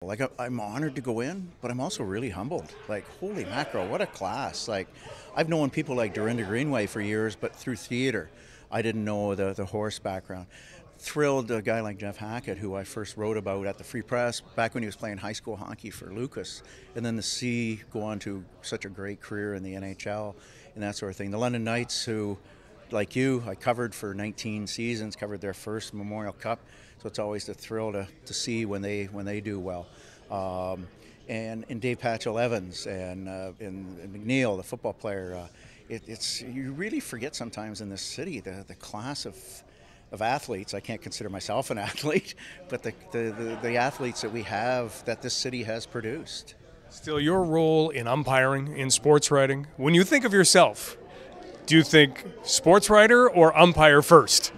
Like I'm honored to go in, but I'm also really humbled. Like, holy mackerel, what a class! Like, I've known people like Dorinda Greenway for years, but through theater, I didn't know the horse background. Thrilled a guy like Jeff Hackett, who I first wrote about at the Free Press back when he was playing high school hockey for Lucas, and then to see go on to such a great career in the NHL and that sort of thing. The London Knights, who, like you, I covered for 19 seasons, covered their first Memorial Cup, so it's always a thrill to see when they do well. And Dave Patchell Evans and McNeil, the football player, it's you really forget sometimes in this city the class of athletes. I can't consider myself an athlete, but the athletes that we have, that this city has produced. Still, your role in umpiring, in sports writing, when you think of yourself, do you think sports writer or umpire first?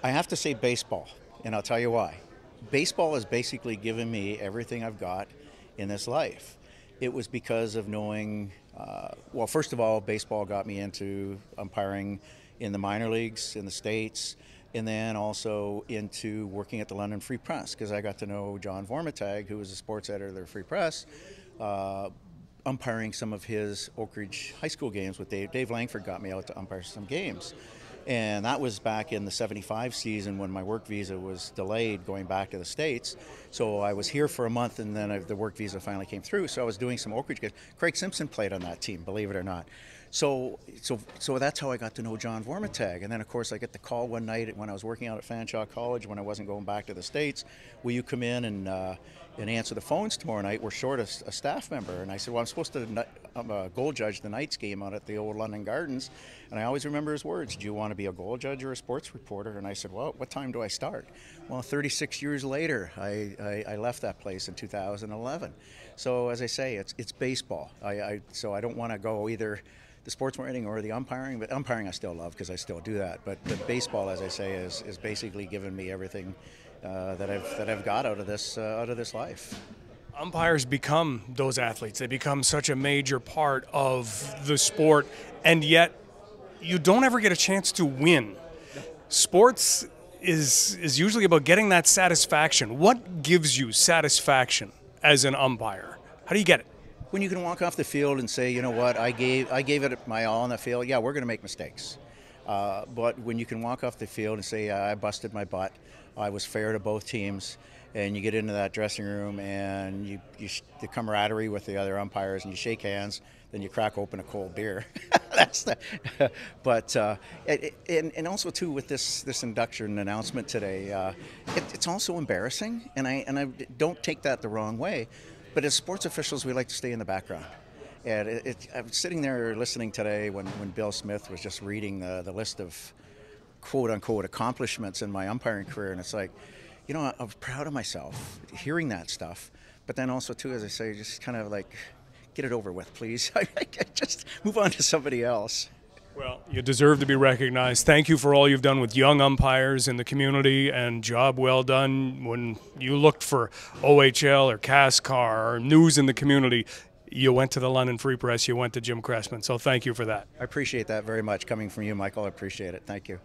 I have to say baseball, and I'll tell you why. Baseball has basically given me everything I've got in this life. It was because of knowing, well, first of all, baseball got me into umpiring in the minor leagues in the States, and then also into working at the London Free Press, because I got to know John Vormitag, who was the sports editor of the Free Press, umpiring some of his Oak Ridge high school games with Dave. Dave Langford got me out to umpire some games. And that was back in the 75 season when my work visa was delayed going back to the States. So I was here for a month, and then the work visa finally came through. So I was doing some Oak Ridge games. Craig Simpson played on that team, believe it or not. So that's how I got to know John Vormitag. And then, of course, I get the call one night when I was working out at Fanshawe College when I wasn't going back to the States. Will you come in and answer the phones tomorrow night? We're short a staff member. And I said, well, I'm supposed to goal judge the Knights game out at the old London Gardens. And I always remember his words, do you want to be a goal judge or a sports reporter? And I said, well, what time do I start? Well, 36 years later, I left that place in 2011. So as I say, it's baseball. So I don't want to go either the sports writing or the umpiring, but umpiring I still love because I still do that. But the baseball, as I say, is basically given me everything that I've got out of this life. Umpires become those athletes. They become such a major part of the sport, and yet you don't ever get a chance to win. Sports is usually about getting that satisfaction. What gives you satisfaction as an umpire? How do you get it? When you can walk off the field and say, you know what, I gave it my all on the field. Yeah, we're going to make mistakes. But when you can walk off the field and say, I busted my butt, I was fair to both teams, and you get into that dressing room and the camaraderie with the other umpires, and you shake hands, then you crack open a cold beer. That's the. But and also too with this induction announcement today, it's also embarrassing, and I don't take that the wrong way. But as sports officials, we like to stay in the background. And I was sitting there listening today when Bill Smith was just reading the list of quote-unquote accomplishments in my umpiring career, and it's like, you know, I was proud of myself hearing that stuff. But then also, too, as I say, just kind of like, get it over with, please. Just move on to somebody else. Well, you deserve to be recognized. Thank you for all you've done with young umpires in the community, and job well done. When you looked for OHL or CASCAR or news in the community, you went to the London Free Press, you went to Jim Cressman. So thank you for that. I appreciate that very much. Coming from you, Michael, I appreciate it. Thank you.